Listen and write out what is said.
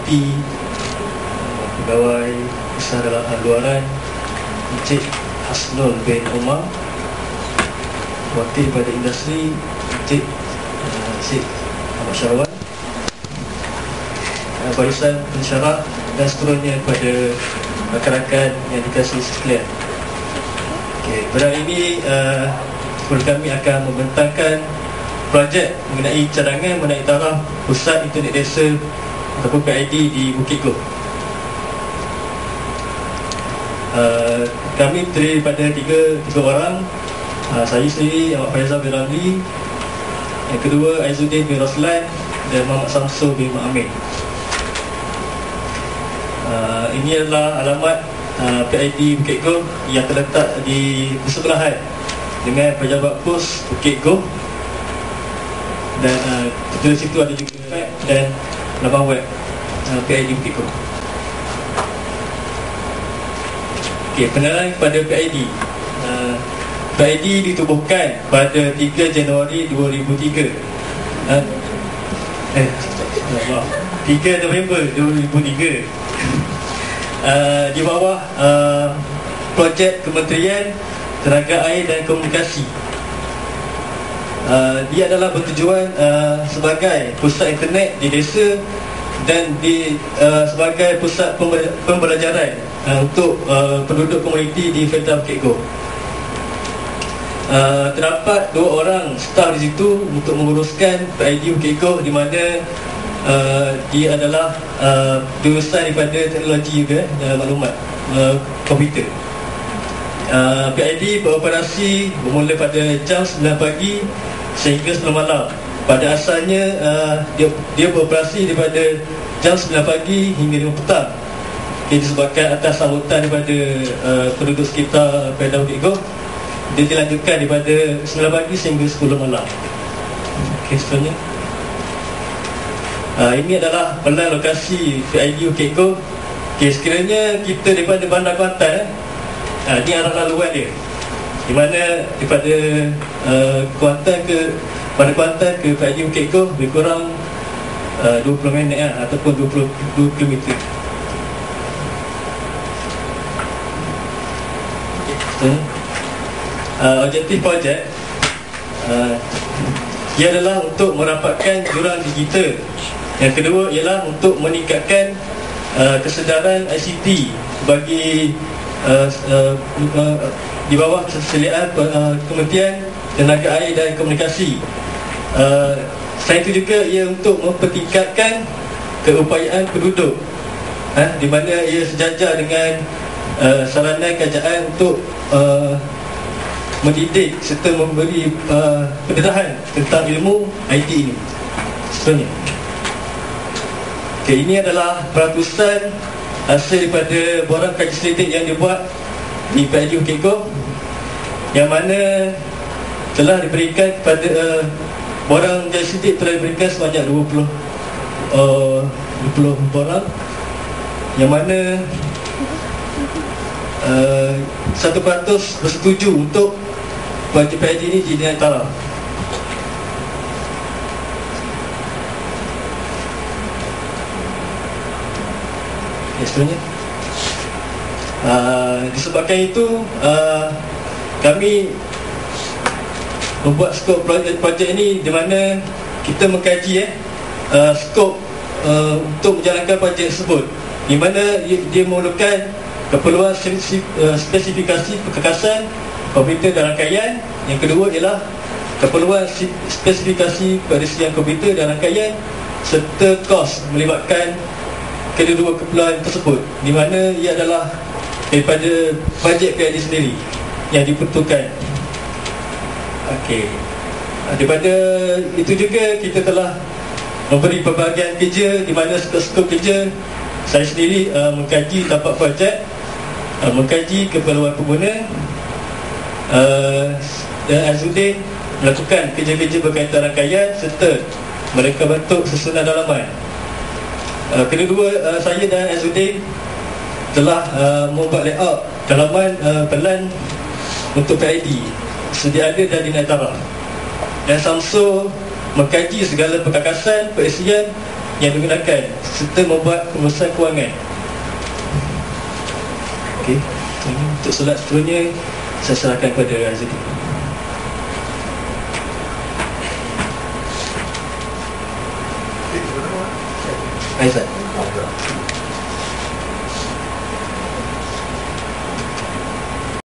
Bupati, Pegawai Besar dalam Luaran Encik Hasnul bin Omar, Wakil pada Industri Encik Syed Ahmad Syahwan, Barisan Pensyarah dan seterusnya kepada rakan-rakan yang dikasihi sekalian. Okay, pada hari ini kami akan membentangkan projek mengenai cadangan mengenai taraf Pusat Internet Desa ataupun PID di Bukit Goh. Kami terdiri daripada tiga orang. Saya sendiri, Ahmad Faizal bin Ramli. Yang kedua, Aizuddin bin Roslan dan Muhammad Samsul bin Ma'amin. Ini adalah alamat PID Bukit Goh yang terletak di bersebelahan dengan pejabat pos Bukit Goh. Dan di situ ada juga web dan laman web PID Bukit Goh. Okey, pengenalan kepada PID. PID ditubuhkan pada 3 Januari 2003. 3 November 2003. Di bawah projek Kementerian Tenaga Air dan Komunikasi. Dia adalah bertujuan sebagai pusat internet di desa dan sebagai pusat pembelajaran untuk penduduk komuniti di Felda Bukit Goh. Terdapat 2 orang staf di situ untuk menguruskan PID Bukit Goh, di mana dia adalah jurusan daripada teknologi juga maklumat komputer. PID beroperasi bermula pada jam 9 pagi sehingga 10 malam. Pada asalnya dia beroperasi daripada jam 9 pagi hingga 5 petang. Disebabkan atas sambutan daripada penduduk sekitar Felda Bukit Goh, dia dilanjutkan daripada 9 pagi sehingga 10 malam. Seterusnya, ini adalah pelan lokasi PID Bukit Goh. Sekiranya kita daripada Bandar Kuantan, ini arah laluan dia, di mana daripada Bandar Kuantan ke PID Bukit Goh lebih kurang 20 minit ataupun 22 km. Objektif projek ia adalah untuk merapatkan jurang digital. Yang kedua ialah untuk meningkatkan kesedaran ICT bagi di bawah keseliaan Kementerian Tenaga Air dan Komunikasi. Selain itu juga ia untuk mempertingkatkan keupayaan penduduk, di mana ia sejajar dengan saranan kerajaan untuk mendidik serta memberi pendedahan tentang ilmu IT ini. Seterusnya, ini adalah peratusan hasil daripada borang kaji selidik yang dibuat di PID Bukit Goh, yang mana telah diberikan kepada borang kaji selidik telah diberikan sebanyak 20 borang, yang mana 1% bersetuju untuk projek PID ini dinaik taraf. Seterusnya, disebabkan itu kami membuat skop projek ini, di mana kita mengkaji skop untuk menjalankan projek tersebut, di mana dia memerlukan keperluan spesifikasi perkakasan komputer dan rangkaian. Yang kedua ialah keperluan spesifikasi perisian komputer dan rangkaian serta kos melibatkan kedua-dua keperluan tersebut, di mana ia adalah daripada bajet PID sendiri yang diperuntukkan. Daripada itu juga kita telah memberi pembahagian kerja, di mana skop kerja saya sendiri mengkaji tapak projek, mengkaji keperluan pengguna, dan Aizuddin melakukan kerja-kerja berkaitan rangkaian serta mereka bentuk susunan dalaman. Kedua-dua saya dan Aizuddin telah membuat layout dalaman pelan untuk PID sedia ada dan dinaik taraf, dan Samsul mengkaji segala perkakasan perisian yang digunakan serta membuat pengurusan kewangan. Okey, untuk solat seterusnya saya serahkan kepada Razali. Aizat.